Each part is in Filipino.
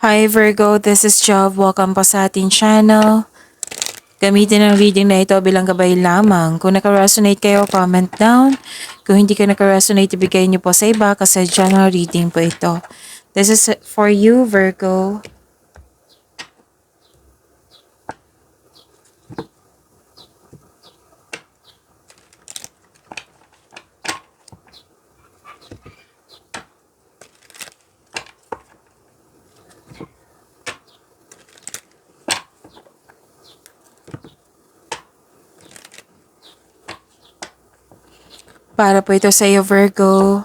Hi Virgo, this is Job. Welcome po sa ating channel. Gamitin ang reading na ito bilang gabay lamang. Kung naka-resonate kayo, comment down. Kung hindi ka naka-resonate, ibigay niyo po sa iba kasi general reading po ito. This is for you, Virgo. Para po ito sa iyo, Virgo.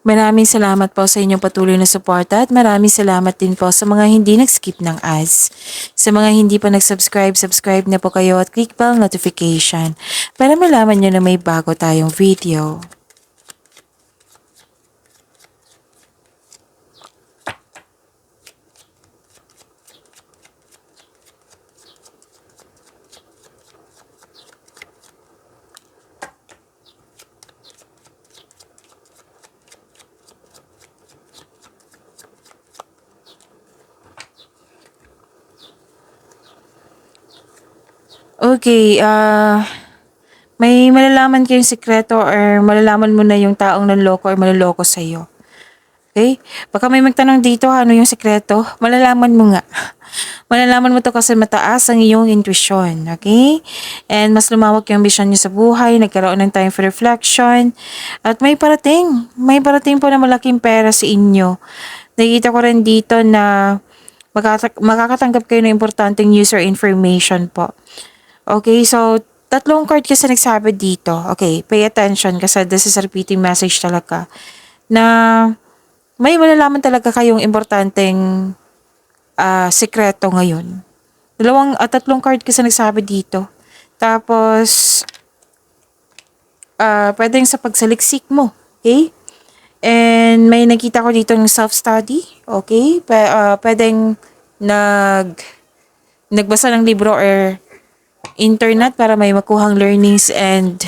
Maraming salamat po sa inyong patuloy na suporta at maraming salamat din po sa mga hindi nag-skip ng ads. Sa mga hindi pa nag-subscribe, subscribe na po kayo at click bell notification para malaman nyo na may bago tayong video. Okay, may malalaman kayong sikreto or malalaman mo na yung taong nanloko or maloloko sa'yo. Okay? Baka may magtanong dito, ano yung sikreto? Malalaman mo nga. Malalaman mo to kasi mataas ang iyong intuition. Okay? And mas lumawak yung vision niyo sa buhay, nagkaroon ng time for reflection, at may parating. May parating po na malaking pera sa inyo. Nakikita ko rin dito na makakatanggap kayo ng importanteng news or information po. Okay, so tatlong card kasi nagsabi dito. Okay, pay attention kasi this is a repeating message talaga. Na may malalaman talaga kayong importanteng sikreto ngayon. Tatlong card kasi nagsabi dito. Tapos, pwedeng sa pagsaliksik mo. Okay? And may nakita ko dito ng self-study. Okay? Pwedeng nagbasa ng libro or internet para may makuhang learnings and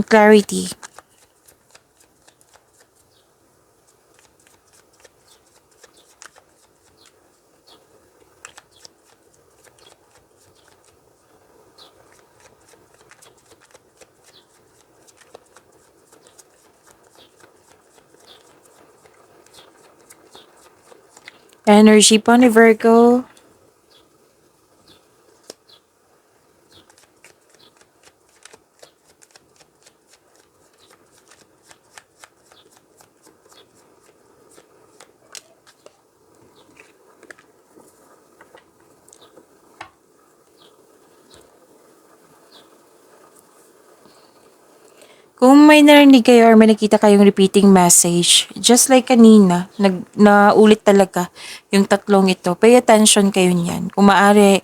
clarity. Energy po ni Virgo. Kung may narinig kayo or may nakita kayong repeating message, just like kanina, naulit talaga yung tatlong ito, pay attention kayo niyan. Kung maaari,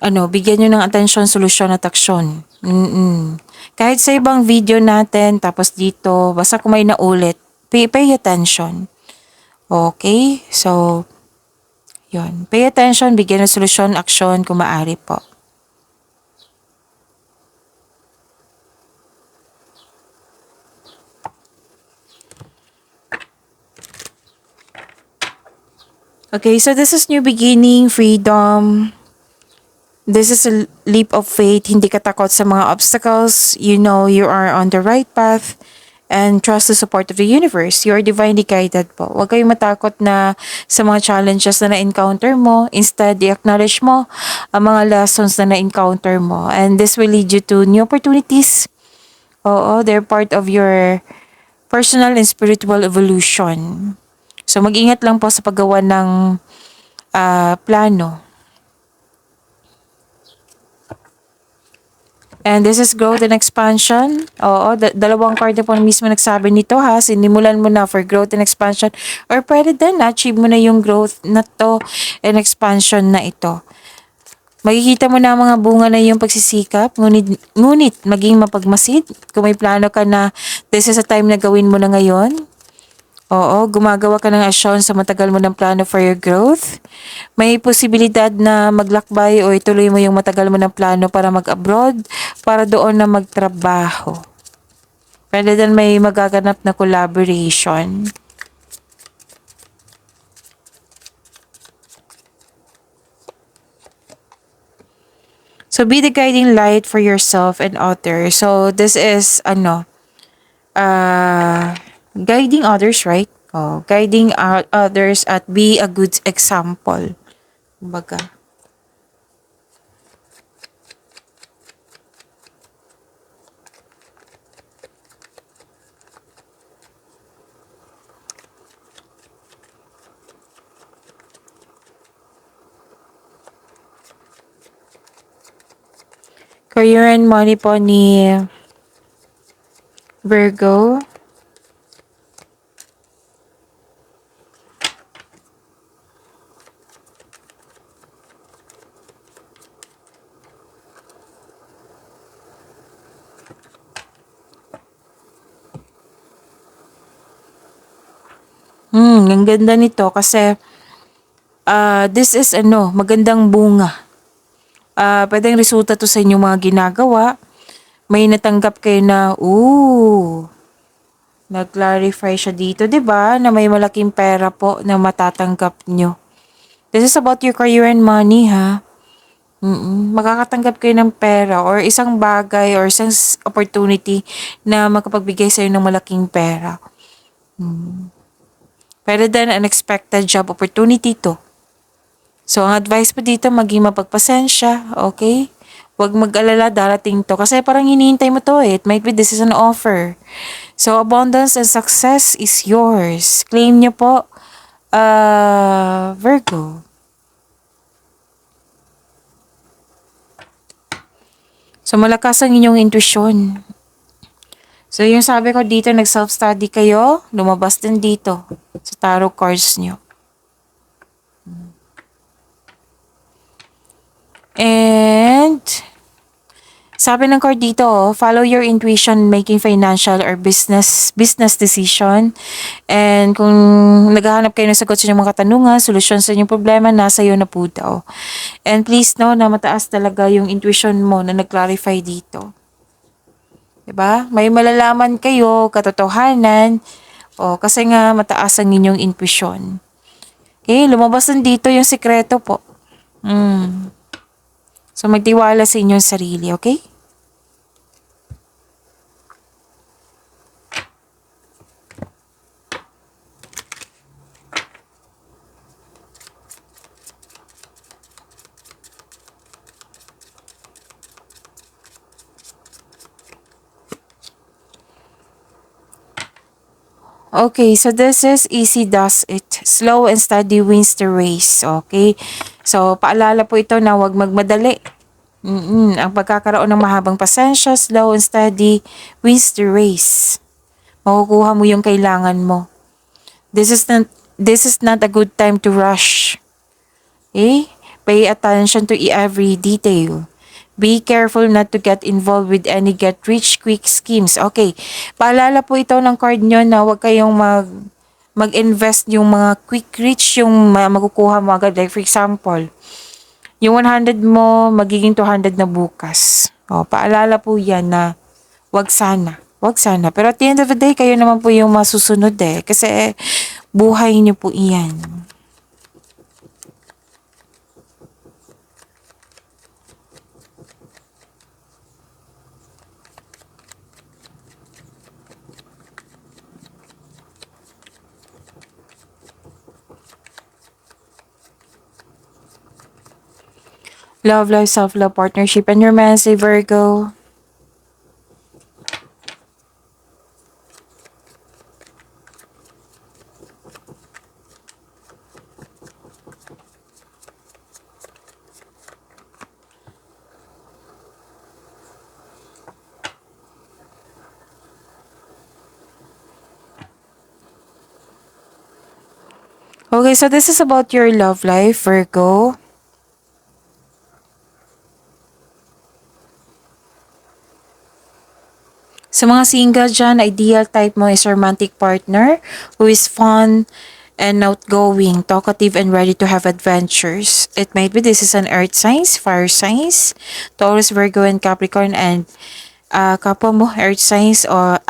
bigyan nyo ng atensyon, solusyon at aksyon. Kahit sa ibang video natin, tapos dito, basta kung may naulit, pay attention. Okay? So, yun. Pay attention, bigyan ng solusyon, aksyon, kung maaari po. Okay, so this is new beginning, freedom. This is a leap of faith. Hindi ka takot sa mga obstacles. You know you are on the right path. And trust the support of the universe. You are divinely guided po. Huwag kayong matakot na sa mga challenges na na-encounter mo. Instead, i-acknowledge mo ang mga lessons na na-encounter mo. And this will lead you to new opportunities. Oo, they're part of your personal and spiritual evolution. So, mag-ingat lang po sa paggawa ng plano. And this is growth and expansion. Oo, dalawang card na po mismo nagsabi nito ha. Sinimulan mo na for growth and expansion. Or pwede din na-achieve mo na yung growth na to and expansion na ito. Makikita mo na mga bunga na yung pagsisikap. Ngunit maging mapagmasid. Kung may plano ka na this is a time na gawin mo na ngayon. Oo, gumagawa ka ng asyon sa matagal mo ng plano for your growth. May posibilidad na maglakbay o ituloy mo yung matagal mo ng plano para mag-abroad, para doon na magtrabaho. Pwede din may magaganap na collaboration. So be the guiding light for yourself and others. So this is uh guiding others, right? Oh, guiding others at be a good example. Kumbaga. Career and money po ni Virgo. Ang ganda nito kasi this is magandang bunga. Pwedeng resulta to sa inyong mga ginagawa. May natanggap kayo na, nag-clarify siya dito, 'di ba? Na may malaking pera po na matatanggap nyo. This is about your career and money, ha? Makakatanggap kayo ng pera or isang bagay or isang opportunity na makapagbigay sa'yo ng malaking pera. Pwede din unexpected job opportunity to. So, ang advice po dito, maging mapagpasensya, okay? Huwag mag-alala, darating to. Kasi parang hinihintay mo to eh. It might be this is an offer. So, abundance and success is yours. Claim nyo po, Virgo. So, malakas ang inyong intuition. So, yung sabi ko dito, nag-self-study kayo, lumabas din dito sa tarot cards nyo. And, sabi ng card dito, follow your intuition making financial or business decision. And kung naghahanap kayo ng sagot sa inyong mga katanungan, solusyon sa inyong problema, nasa iyo na po daw. And please know na mataas talaga yung intuition mo na nag-clarify dito. Diba? May malalaman kayo, katotohanan, kasi nga mataas ang inyong intuition. Okay, lumabas din dito yung sikreto po. So, magtiwala sa inyong sarili, okay? Okay, so this is easy does it. Slow and steady wins the race. Okay? So, paalala po ito na huwag magmadali. Ang pagkakaroon ng mahabang pasensya, slow and steady wins the race. Makukuha mo yung kailangan mo. This is not a good time to rush. Okay? Pay attention to every detail. Be careful not to get involved with any get-rich-quick schemes. Okay, paalala po ito ng card nyo na huwag kayong mag-invest yung mga quick-rich, yung makukuha mo agad. Like for example, yung 100 mo, magiging 200 na bukas. Paalala po yan na wag sana. Wag sana. Pero at the end of the day, kayo naman po yung masusunod eh. Kasi buhay niyo po iyan. Love, life, self-love, partnership, and romance, Virgo. Okay, so this is about your love life, Virgo. Sa mga single dyan, ideal type mo is romantic partner who is fun and outgoing, talkative, and ready to have adventures. It might be this is an earth signs, fire signs, Taurus, Virgo, and Capricorn, and kapwa mo, earth signs, or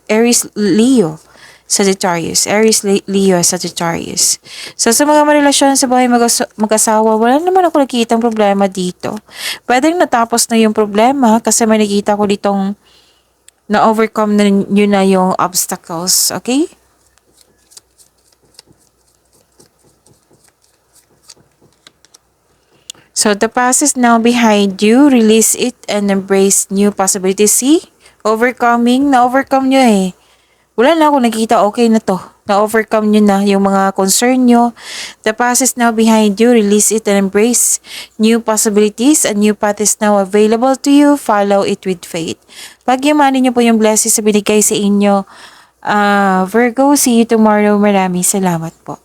Aries, Leo, Sagittarius. Aries, Leo, Sagittarius. So, sa mga marelasyon sa buhay mag-asawa, wala naman ako nakikitang problema dito. Pwedeng natapos na yung problema kasi may nakita ko ditong na-overcome na nyo na yung obstacles. Okay? So, the past is now behind you. Release it and embrace new possibilities. See? Overcoming. Na-overcome nyo eh. Wala na ako nakita, okay na to. Na-overcome nyo na yung mga concern nyo. The past is now behind you. Release it and embrace new possibilities. A new path is now available to you. Follow it with faith. Pagyamanin nyo po yung blessings na binigay sa inyo. Virgo, see you tomorrow. Maraming salamat po.